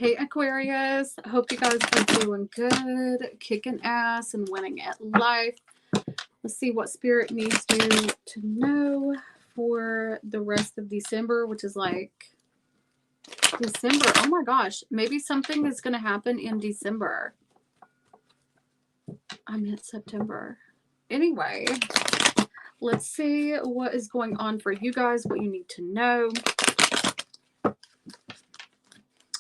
Hey Aquarius, I hope you guys are doing good, kicking ass and winning at life. Let's see what Spirit needs you to know for the rest of December, which is like December. Oh my gosh, maybe something is going to happen in December. I meant September. Anyway, let's see what is going on for you guys, what you need to know.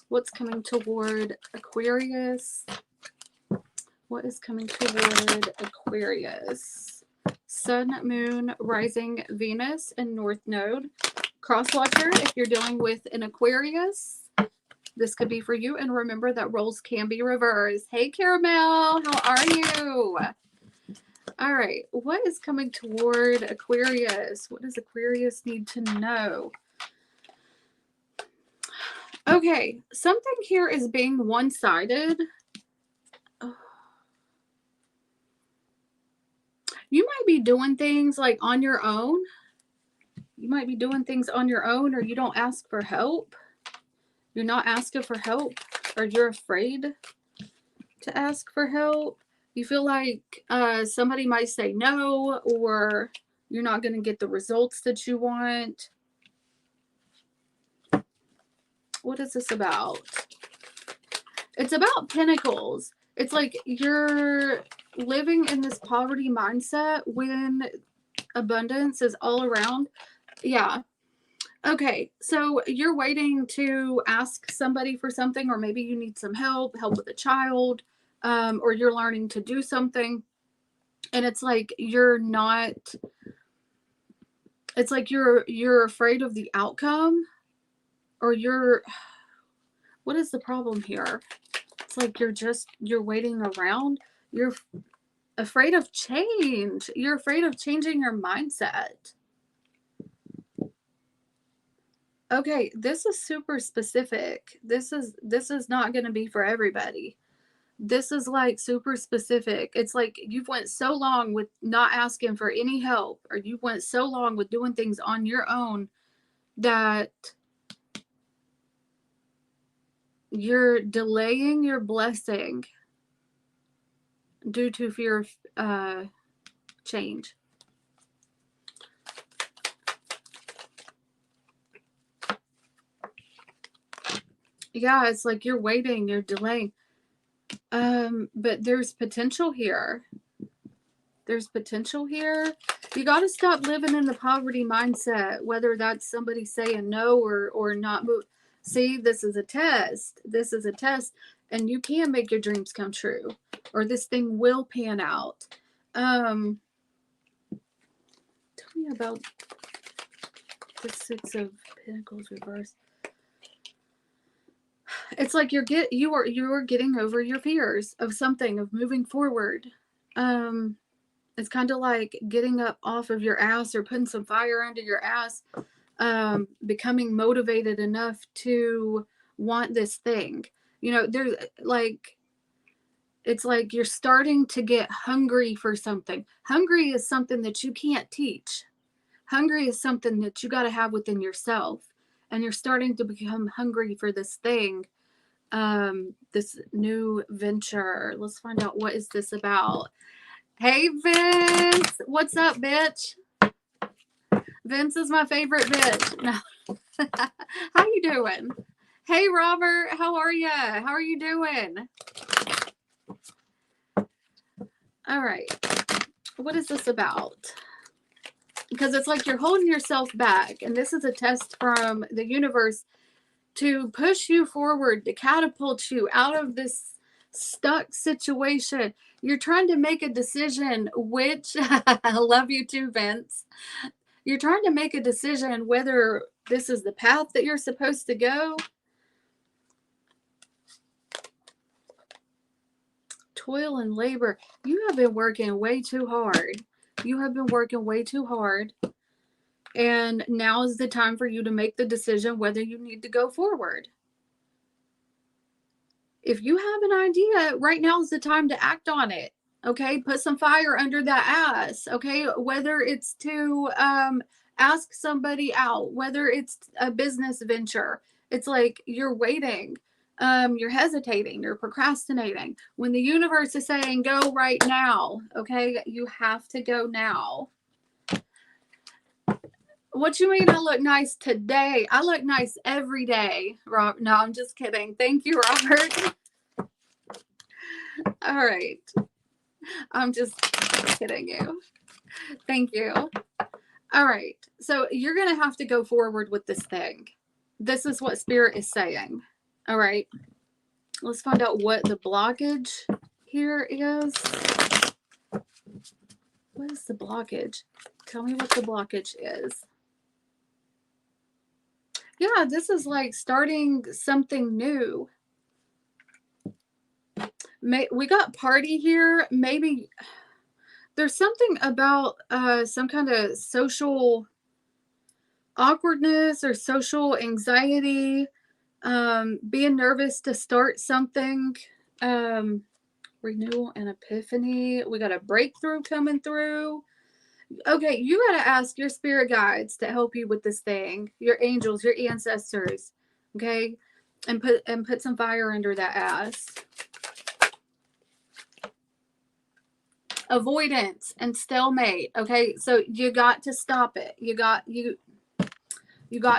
What's coming toward Aquarius? What is coming toward Aquarius? Sun, Moon, Rising, Venus, and North Node. Cross Watcher, if you're dealing with an Aquarius, this could be for you. And remember that roles can be reversed. Hey, Caramel, how are you? All right, what is coming toward Aquarius? What does Aquarius need to know? Okay, something here is being one-sided. You might be doing things like on your own. You might be doing things on your own, or you don't ask for help. You're not asking for help, or you're afraid to ask for help. You feel like somebody might say no, or you're not going to get the results that you want. What is this about? It's about Pentacles. It's like you're living in this poverty mindset when abundance is all around. Yeah. Okay. So you're waiting to ask somebody for something, or maybe you need some help with a child, or you're learning to do something. And it's like you're not, it's like you're afraid of the outcome, or what is the problem here? It's like you're waiting around. You're afraid of change. You're afraid of changing your mindset. Okay, this is super specific. This is not going to be for everybody. This is like super specific. It's like you've went so long with not asking for any help, or you went so long with doing things on your own that you're delaying your blessing due to fear of change. Yeah, it's like you're waiting, you're delaying. But there's potential here. There's potential here. You got to stop living in the poverty mindset, whether that's somebody saying no or not. See, this is a test. This is a test, and you can make your dreams come true, or this thing will pan out. Tell me about the Six of Pentacles reversed. It's like you are getting over your fears of something, of moving forward. It's kind of like getting up off of your ass, or putting some fire under your ass, becoming motivated enough to want this thing. You know, there's like, it's like you're starting to get hungry for something. Hungry is something that you can't teach. Hungry is something that you got to have within yourself. And you're starting to become hungry for this thing, this new venture. Let's find out, what is this about? Hey, Vince. What's up, bitch? Vince is my favorite bitch. No. How you doing? Hey, Robert. How are you? How are you doing? All right. What is this about? Because it's like you're holding yourself back. And this is a test from the universe to push you forward, to catapult you out of this stuck situation. You're trying to make a decision, which I love you too, Vince. You're trying to make a decision whether this is the path that you're supposed to go. Toil and labor. You have been working way too hard. You have been working way too hard. And now is the time for you to make the decision whether you need to go forward. If you have an idea, right now is the time to act on it. Okay, put some fire under that ass. Okay, whether it's to ask somebody out, whether it's a business venture, it's like you're waiting. You're hesitating, you're procrastinating. When the universe is saying go right now, okay, you have to go now. What you mean I look nice today? I look nice every day, Rob. No, I'm just kidding. Thank you, Robert. All right. I'm just kidding you. Thank you. All right. So you're going to have to go forward with this thing. This is what Spirit is saying. All right. Let's find out what the blockage here is. What is the blockage? Tell me what the blockage is. Yeah, this is like starting something new. We got party here. Maybe there's something about some kind of social awkwardness or social anxiety, being nervous to start something, renewal and epiphany. We got a breakthrough coming through. Okay, you got to ask your spirit guides to help you with this thing, your angels, your ancestors, okay, and put some fire under that ass. Avoidance and stalemate. Okay, so you got to stop it. You got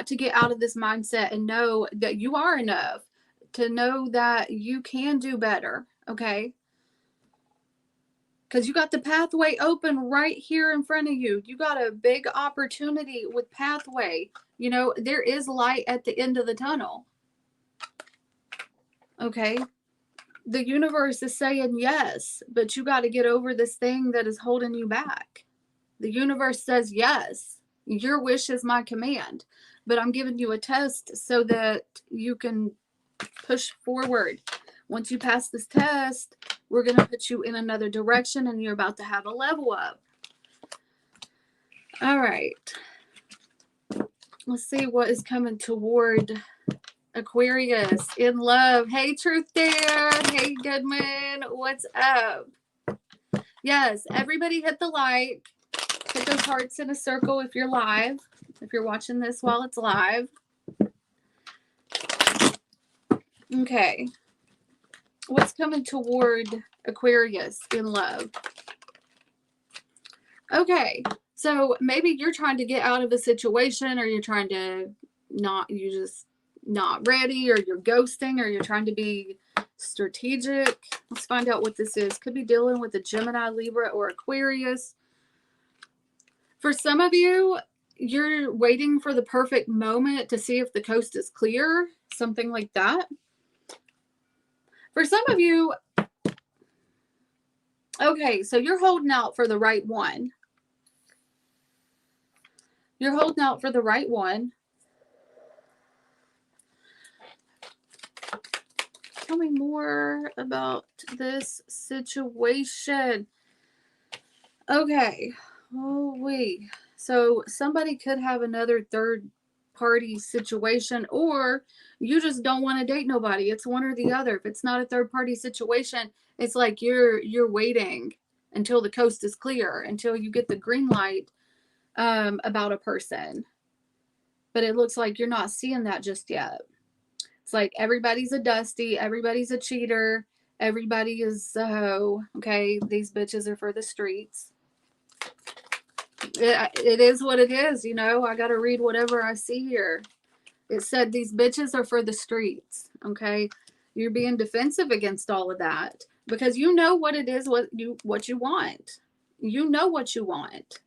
to get out of this mindset and know that you are enough, to know that you can do better. Okay, because you got the pathway open right here in front of you. You got a big opportunity with pathway. You know, there is light at the end of the tunnel. Okay. The universe is saying yes, but you got to get over this thing that is holding you back. The universe says yes. Your wish is my command, but I'm giving you a test so that you can push forward. Once you pass this test, we're going to put you in another direction and you're about to have a level up. All right. Let's see what is coming toward Aquarius in love. Hey, Truth Dare. Hey, Goodman. What's up? Yes, everybody hit the like. Hit those hearts in a circle if you're live. If you're watching this while it's live. Okay. What's coming toward Aquarius in love? Okay. So maybe you're trying to get out of a situation, or you're trying to you're just not ready, or you're ghosting, or you're trying to be strategic. Let's find out what this is. Could be dealing with a Gemini, Libra, or Aquarius. For some of you, you're waiting for the perfect moment to see if the coast is clear, something like that. For some of you, okay, so you're holding out for the right one. You're holding out for the right one. Tell me more about this situation. Okay. Oh, wait. So somebody could have another third party situation, or you just don't want to date nobody. It's one or the other. If it's not a third party situation, it's like you're waiting until the coast is clear, until you get the green light about a person. But it looks like you're not seeing that just yet. It's like everybody's a dusty, everybody's a cheater, everybody is okay, these bitches are for the streets. It is what it is, you know. I got to read whatever I see here. It said these bitches are for the streets, okay? You're being defensive against all of that because you know what it is, what you want. You know what you want.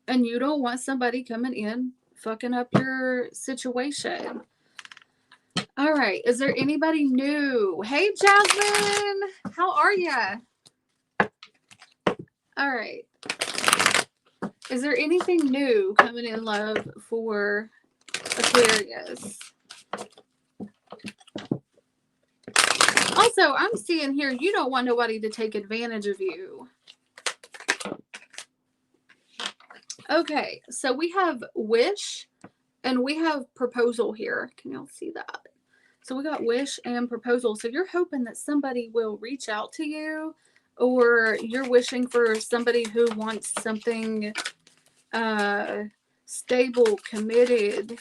And you don't want somebody coming in fucking up your situation. All right. Is there anybody new? Hey, Jasmine. How are ya? All right. Is there anything new coming in love for Aquarius? Also, I'm seeing here you don't want nobody to take advantage of you. Okay, so we have wish and we have proposal here. Can y'all see that? So we got wish and proposal. So you're hoping that somebody will reach out to you, or you're wishing for somebody who wants something stable, committed.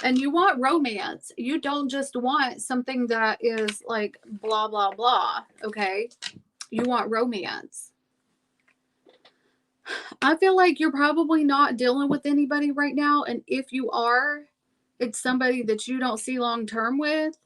And you want romance. You don't just want something that is like blah, blah, blah. Okay? You want romance. I feel like you're probably not dealing with anybody right now. And if you are, it's somebody that you don't see long term with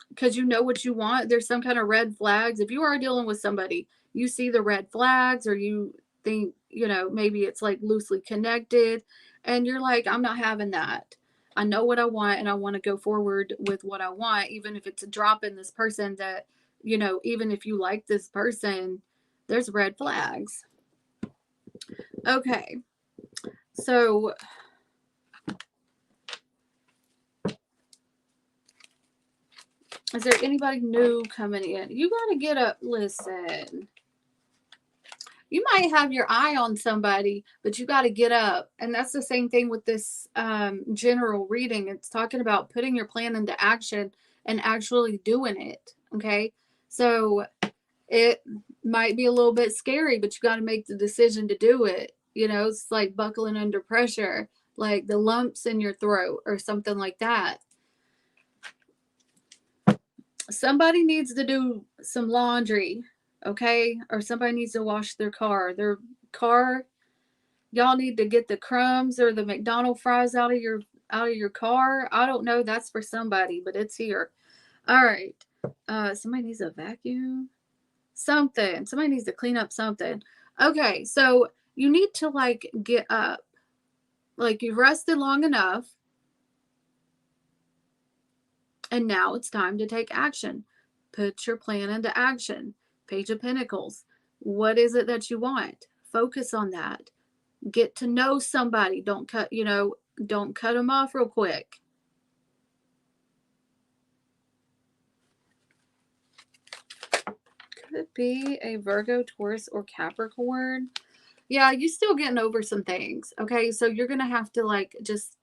because you know what you want. There's some kind of red flags. If you are dealing with somebody, you see the red flags, or you think, you know, maybe it's like loosely connected and you're like, I'm not having that. I know what I want and I want to go forward with what I want, even if it's a drop in this person that, you know, even if you like this person, there's red flags. Okay. So is there anybody new coming in? You got to get up. Listen. You might have your eye on somebody, but you got to get up. And that's the same thing with this general reading. It's talking about putting your plan into action and actually doing it. Okay. So it might be a little bit scary, but you got to make the decision to do it. You know, it's like buckling under pressure, like the lumps in your throat or something like that. Somebody needs to do some laundry, okay? Or somebody needs to wash their car. Their car, y'all need to get the crumbs or the McDonald's fries out of your car. I don't know, that's for somebody, but it's here. All right. Somebody needs a vacuum. Something. Somebody needs to clean up something. Okay, so you need to like get up. Like you've rested long enough. And now it's time to take action. Put your plan into action. Page of Pentacles. What is it that you want? Focus on that. Get to know somebody. Don't cut them off real quick. Could it be a Virgo, Taurus, or Capricorn? Yeah, you're still getting over some things. Okay, so you're going to have to like just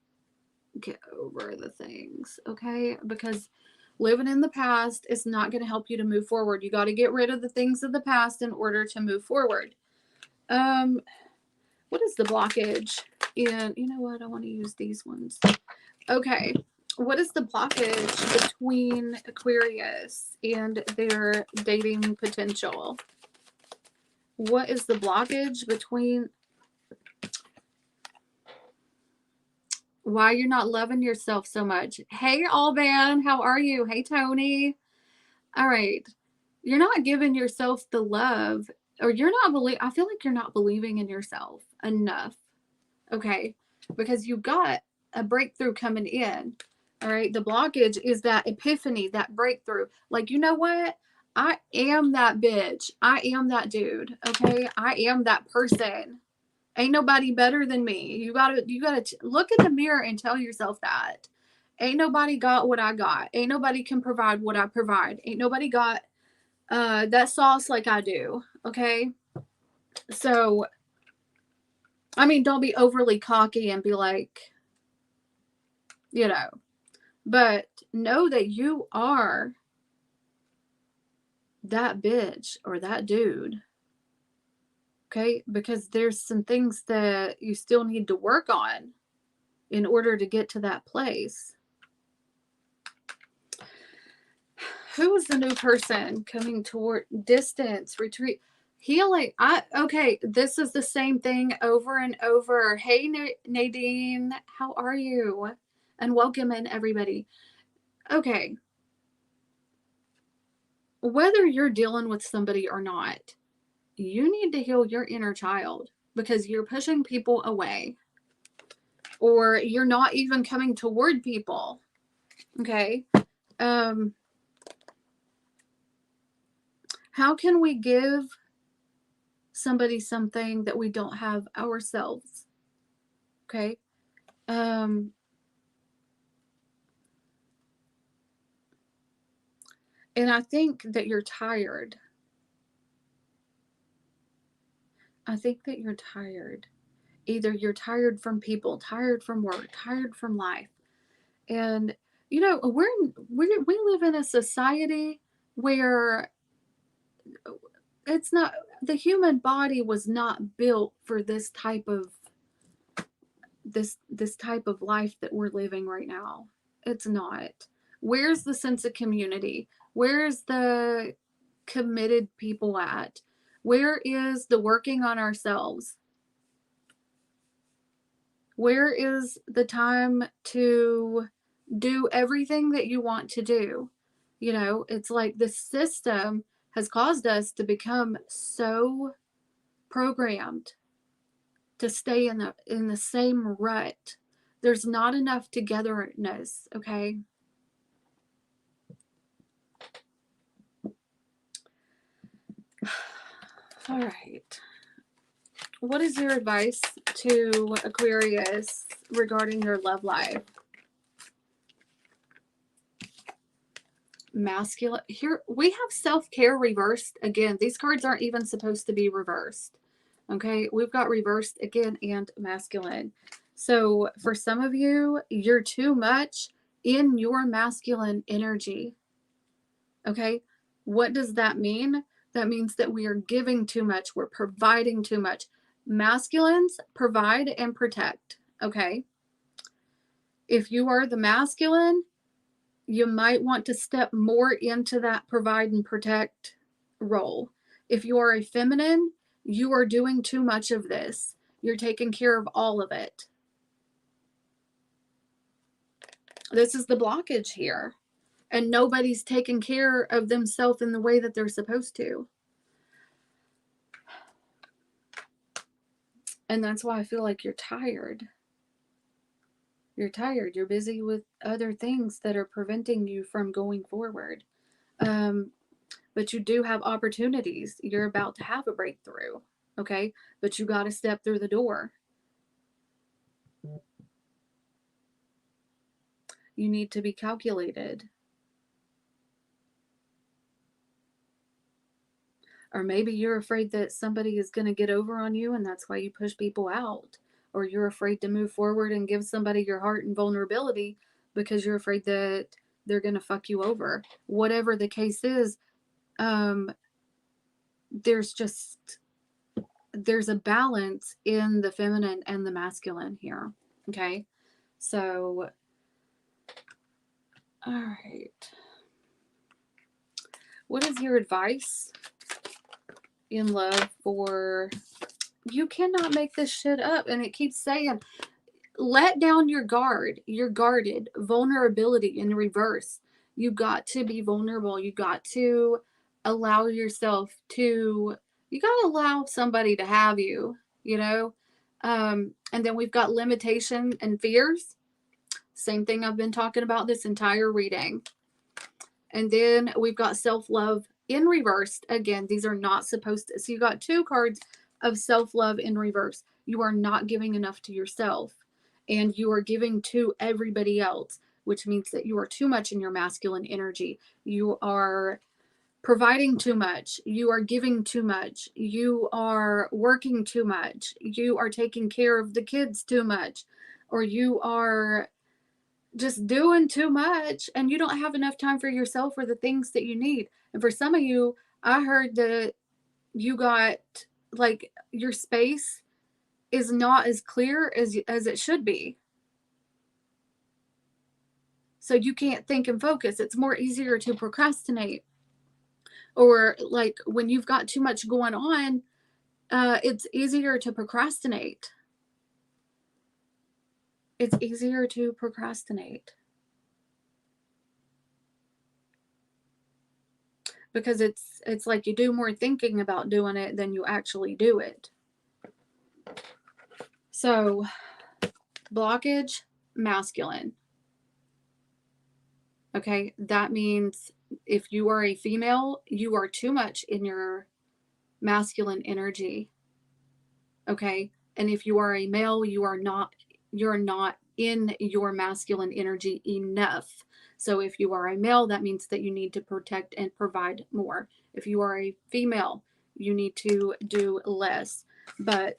get over the things. Okay, because living in the past is not going to help you to move forward. You got to get rid of the things of the past in order to move forward. What is the blockage? And you know what? I want to use these ones. Okay. What is the blockage between Aquarius and their dating potential? What is the blockage between why you're not loving yourself so much? Hey, Alban, how are you? Hey, Tony. All right. You're not giving yourself the love, or I feel like you're not believing in yourself enough. Okay. Because you got a breakthrough coming in. All right. The blockage is that epiphany, that breakthrough. Like, you know what? I am that bitch. I am that dude. Okay. I am that person. Ain't nobody better than me. You gotta look in the mirror and tell yourself that. Ain't nobody got what I got. Ain't nobody can provide what I provide. Ain't nobody got that sauce like I do. Okay. So, I mean, don't be overly cocky and be like, you know, but know that you are that bitch or that dude. Okay. Because there's some things that you still need to work on in order to get to that place. Who is the new person coming toward distance, retreat, healing? Okay, this is the same thing over and over. Hey, Nadine, how are you? And welcome in, everybody. Okay. Whether you're dealing with somebody or not, you need to heal your inner child because you're pushing people away or you're not even coming toward people. Okay. How can we give somebody something that we don't have ourselves? Okay. And I think that you're tired. I think that you're tired. Either you're tired from people, tired from work, tired from life. And you know, we live in a society where it's not, the human body was not built for this type of life that we're living right now. It's not. Where's the sense of community? Where's the committed people at? Where is the working on ourselves? Where is the time to do everything that you want to do? You know, it's like the system has caused us to become so programmed to stay in the same rut. There's not enough togetherness, okay? All right. What is your advice to Aquarius regarding your love life? Masculine. Here we have self-care reversed again. These cards aren't even supposed to be reversed. Okay, we've got reversed again and masculine. So for some of you, you're too much in your masculine energy. Okay, what does that mean? That means that we are giving too much. We're providing too much. Masculines provide and protect. Okay, if you are the masculine, you might want to step more into that provide and protect role. If you are a feminine, you are doing too much of this. You're taking care of all of it. This is the blockage here. And nobody's taking care of themselves in the way that they're supposed to. And that's why I feel like you're tired. You're tired. You're busy with other things that are preventing you from going forward. But you do have opportunities. You're about to have a breakthrough. Okay? But you got to step through the door. You need to be calculated. Or maybe you're afraid that somebody is going to get over on you and that's why you push people out. Or you're afraid to move forward and give somebody your heart and vulnerability because you're afraid that they're going to fuck you over. Whatever the case is, there's a balance in the feminine and the masculine here. Okay? So, all right. What is your advice in love for... You cannot make this shit up. And it keeps saying, let down your guard. You're guarded. Vulnerability in reverse. You got to be vulnerable. You got to allow yourself to... You got to allow somebody to have you, you know? And then we've got limitation and fears. Same thing I've been talking about this entire reading. And then we've got self-love in reverse. Again, these are not supposed to... So you got two cards of self-love in reverse. You are not giving enough to yourself. And you are giving to everybody else, which means that you are too much in your masculine energy. You are providing too much. You are giving too much. You are working too much. You are taking care of the kids too much. Or you are just doing too much and you don't have enough time for yourself or the things that you need. And for some of you, I heard that you got, like, your space is not as clear as it should be. So you can't think and focus. It's more easier to procrastinate. Or like when you've got too much going on, it's easier to procrastinate. It's easier to procrastinate. Because it's like you do more thinking about doing it than you actually do it. So, blockage, masculine. Okay, that means if you are a female, you are too much in your masculine energy. Okay, and if you are a male, you're not in your masculine energy enough. So if you are a male, that means that you need to protect and provide more. If you are a female, you need to do less. But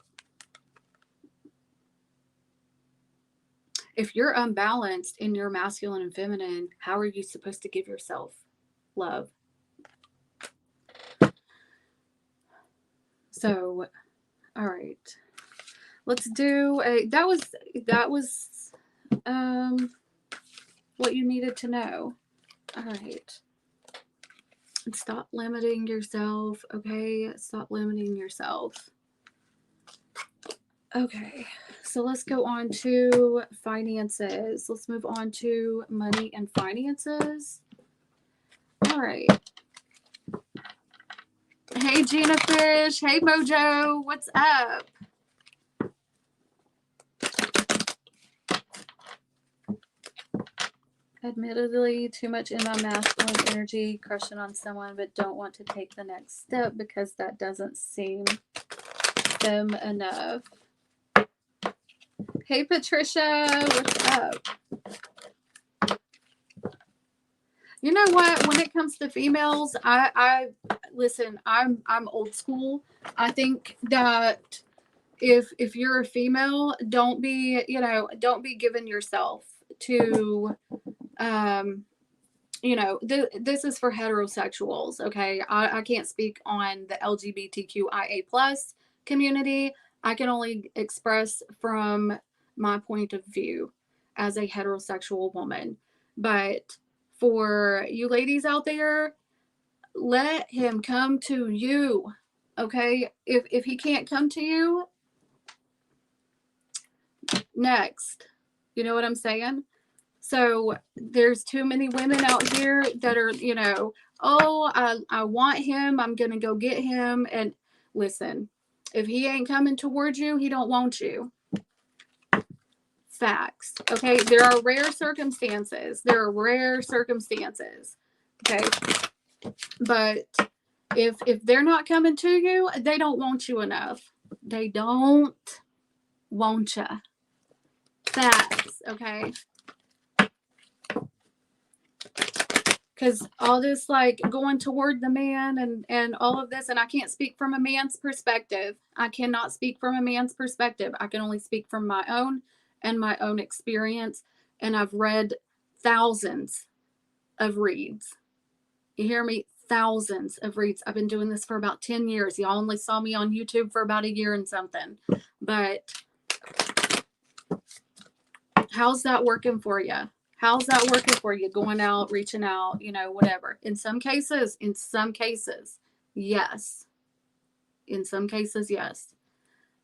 if you're unbalanced in your masculine and feminine, how are you supposed to give yourself love? So, all right. Let's do a, that was what you needed to know. All right. Stop limiting yourself, okay? Stop limiting yourself. Okay, so let's go on to finances. Let's move on to money and finances. All right. Hey, Gina Fish. Hey, Mojo. What's up? Admittedly, too much in my masculine energy, crushing on someone, but don't want to take the next step because that doesn't seem them enough. Hey, Patricia. What's up? You know what? When it comes to females, I listen. I'm old school. I think that if you're a female, don't be giving yourself to this is for heterosexuals. Okay, I can't speak on the LGBTQIA plus community. I can only express from my point of view as a heterosexual woman. But for you ladies out there, let him come to you. Okay, if he can't come to you, next. You know what I'm saying? So there's too many women out here that are, oh, I want him. I'm going to go get him. And listen, if he ain't coming towards you, he don't want you. Facts. Okay. There are rare circumstances. Okay. But if they're not coming to you, they don't want you enough. They don't want you. Facts. Okay. Because all this like going toward the man and all of this, and I can't speak from a man's perspective. I cannot speak from a man's perspective. I can only speak from my own and my own experience. And I've read thousands of reads. You hear me? Thousands of reads. I've been doing this for about 10 years. Y'all only saw me on YouTube for about a year and something. But how's that working for you? How's that working for you? Going out, reaching out, whatever. In some cases, yes. In some cases, yes.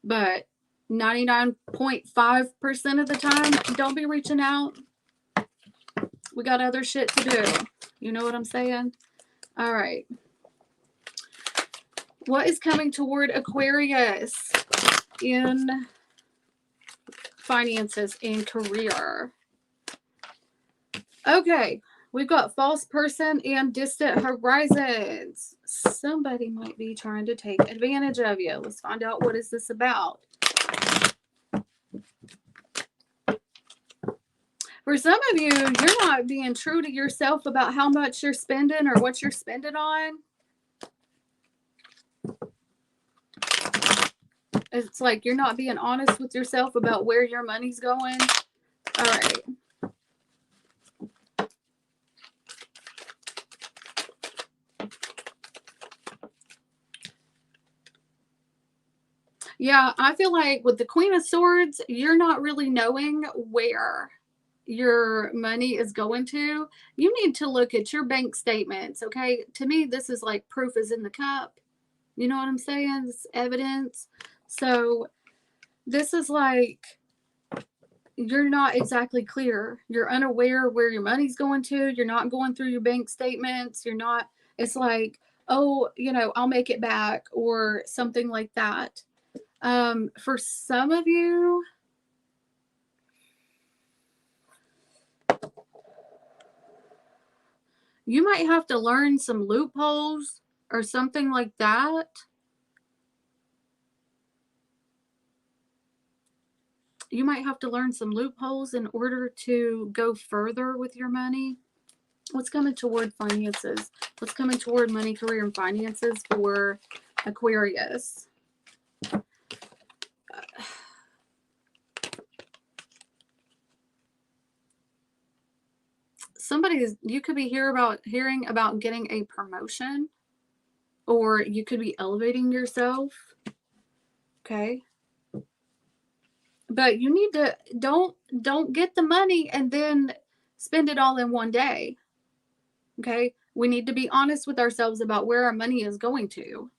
But 99.5% of the time, don't be reaching out. We got other shit to do. You know what I'm saying? All right. What is coming toward Aquarius in finances and career? Okay, we've got false person and distant horizons. Somebody might be trying to take advantage of you. Let's find out what is this about. For some of you, you're not being true to yourself about how much you're spending or what you're spending on. It's like you're not being honest with yourself about where your money's going. All right. Yeah, I feel like with the Queen of Swords, you're not really knowing where your money is going to. You need to look at your bank statements, okay? To me, this is like proof is in the cup. You know what I'm saying? It's evidence. So this is like you're not exactly clear. You're unaware where your money's going to. You're not going through your bank statements. You're not, it's like, oh, I'll make it back or something like that. For some of you, you might have to learn some loopholes or something like that. You might have to learn some loopholes in order to go further with your money. What's coming toward finances? What's coming toward money, career, and finances for Aquarius? You could be hearing about getting a promotion, or you could be elevating yourself. Okay. But you need to don't get the money and then spend it all in one day. Okay? We need to be honest with ourselves about where our money is going to.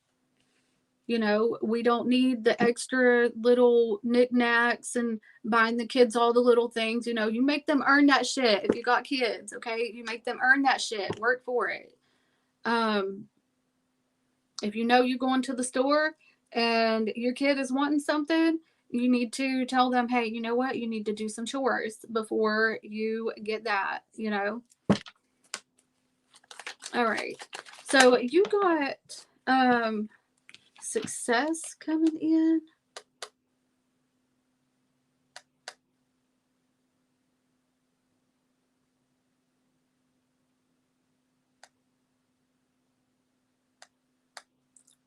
You know, we don't need the extra little knickknacks and buying the kids all the little things. You know, you make them earn that shit if you got kids, okay? You make them earn that shit. Work for it. If you know you're going to the store and your kid is wanting something, you need to tell them, hey, you know what? You need to do some chores before you get that, you know? All right. So you got success coming in.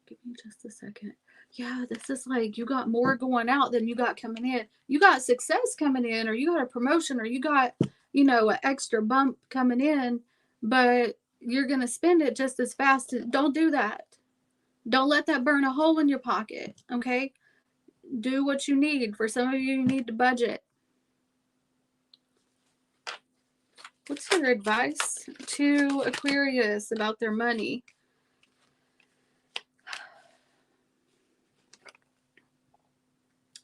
Give me just a second. Yeah, this is like you got more going out than you got coming in. You got success coming in, or you got a promotion, or you got, you know, an extra bump coming in, but you're going to spend it just as fast. Don't do that. Don't let that burn a hole in your pocket, okay? Do what you need. For some of you, you need to budget. What's your advice to Aquarius about their money?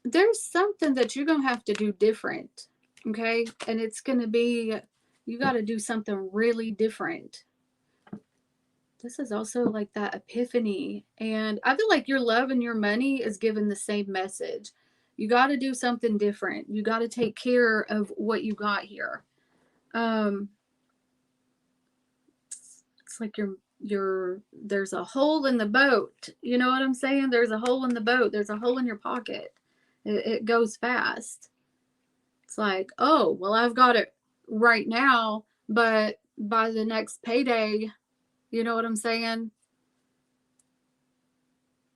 There's something that you're going to have to do different, okay? And it's going to be, you got to do something really different. This is also like that epiphany. And I feel like your love and your money is given the same message. You got to do something different. You got to take care of what you got here. It's like there's a hole in the boat. You know what I'm saying? There's a hole in the boat. There's a hole in your pocket. It goes fast. It's like, oh, well, I've got it right now, but by the next payday, you know what I'm saying?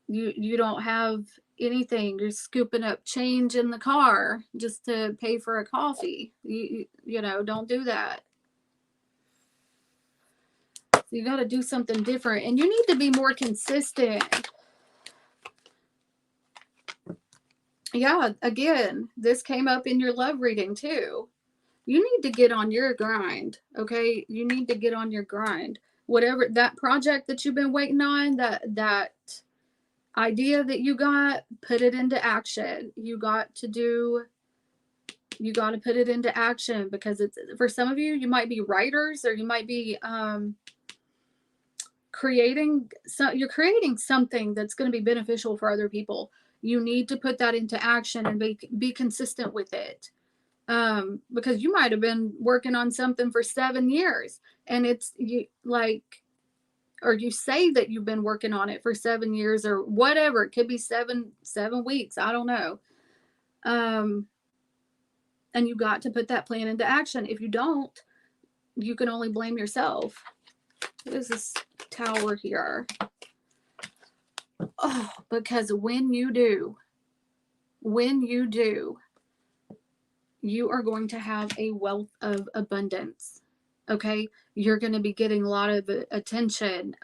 You don't have anything. You're scooping up change in the car just to pay for a coffee. You know, don't do that. You got to do something different, and you need to be more consistent. Yeah, again, this came up in your love reading too. You need to get on your grind, okay? You need to get on your grind. Whatever that project that you've been waiting on, that idea that you got, put it into action. You got to put it into action, because it's, for some of you, you might be writers, or you might be you're creating something that's going to be beneficial for other people. You need to put that into action and be consistent with it. Because you might have been working on something for 7 years, and it's you like, or you say that you've been working on it for 7 years or whatever. It could be seven weeks. I don't know. And you got to put that plan into action. If you don't, you can only blame yourself. What is this tower here? Oh, because when you do, you are going to have a wealth of abundance. Okay? You're going to be getting a lot of attention,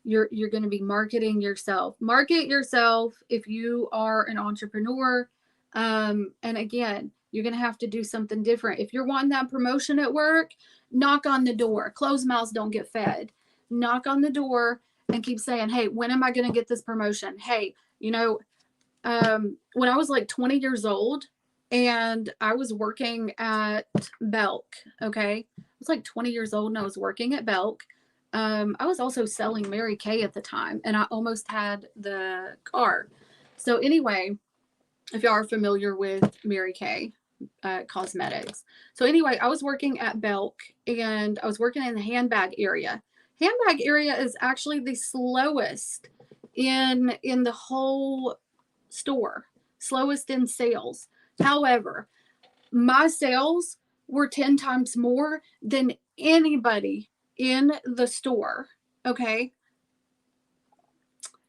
you're going to be marketing yourself. Market yourself if you are an entrepreneur. And again, you're going to have to do something different. If you're wanting that promotion at work, knock on the door. Closed mouths don't get fed. Knock on the door and keep saying, hey, when am I going to get this promotion? Hey, you know, when I was like 20 years old and I was working at Belk, okay? I was like 20 years old and I was working at Belk. I was also selling Mary Kay at the time, and I almost had the car. So anyway, if y'all are familiar with Mary Kay cosmetics. So anyway, I was working at Belk, and I was working in the handbag area. Handbag area is actually the slowest in the whole store, slowest in sales. However, my sales were 10 times more than anybody in the store. Okay.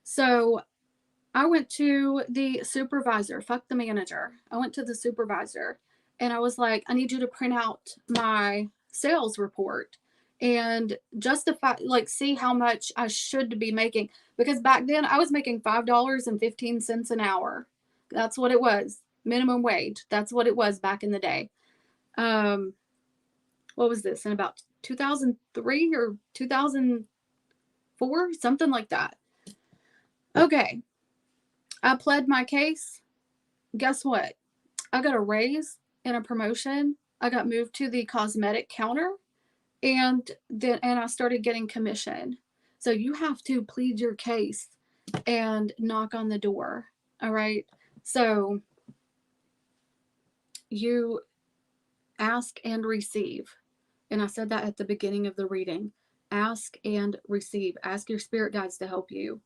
So I went to the supervisor, fuck the manager. I went to the supervisor and I was like, I need you to print out my sales report. and justify, like, see how much I should be making. Because back then I was making $5.15 an hour. That's what it was. Minimum wage. That's what it was back in the day. What was this? In about 2003 or 2004? Something like that. Okay. I pled my case. Guess what? I got a raise and a promotion. I got moved to the cosmetic counter, and I started getting commission. So you have to plead your case and knock on the door. All right. So you ask and receive. And I said that at the beginning of the reading. Ask and receive. Ask your spirit guides to help you,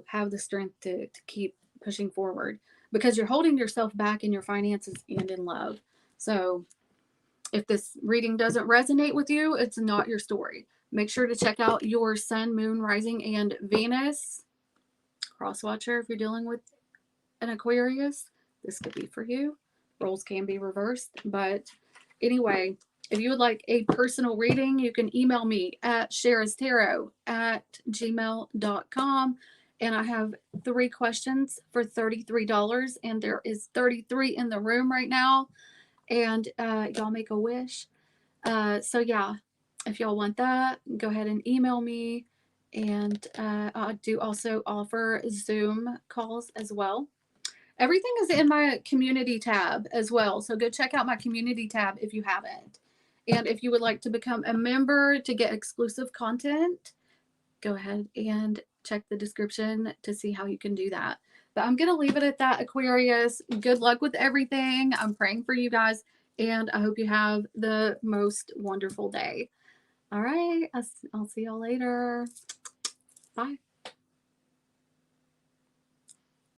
have the strength to keep pushing forward, because you're holding yourself back in your finances and in love. So if this reading doesn't resonate with you, it's not your story. Make sure to check out your sun, moon, rising, and Venus cross watcher if you're dealing with an Aquarius. This could be for you. Roles can be reversed. But anyway, if you would like a personal reading, you can email me at sharastarot@gmail.com. And I have 3 questions for $33. And there is 33 in the room right now. And y'all make a wish. So yeah, if y'all want that, go ahead and email me. And I do also offer Zoom calls as well. Everything is in my community tab as well. So go check out my community tab if you haven't. And if you would like to become a member to get exclusive content, go ahead and check the description to see how you can do that. But I'm going to leave it at that, Aquarius. Good luck with everything. I'm praying for you guys, and I hope you have the most wonderful day. All right. I'll see y'all later. Bye.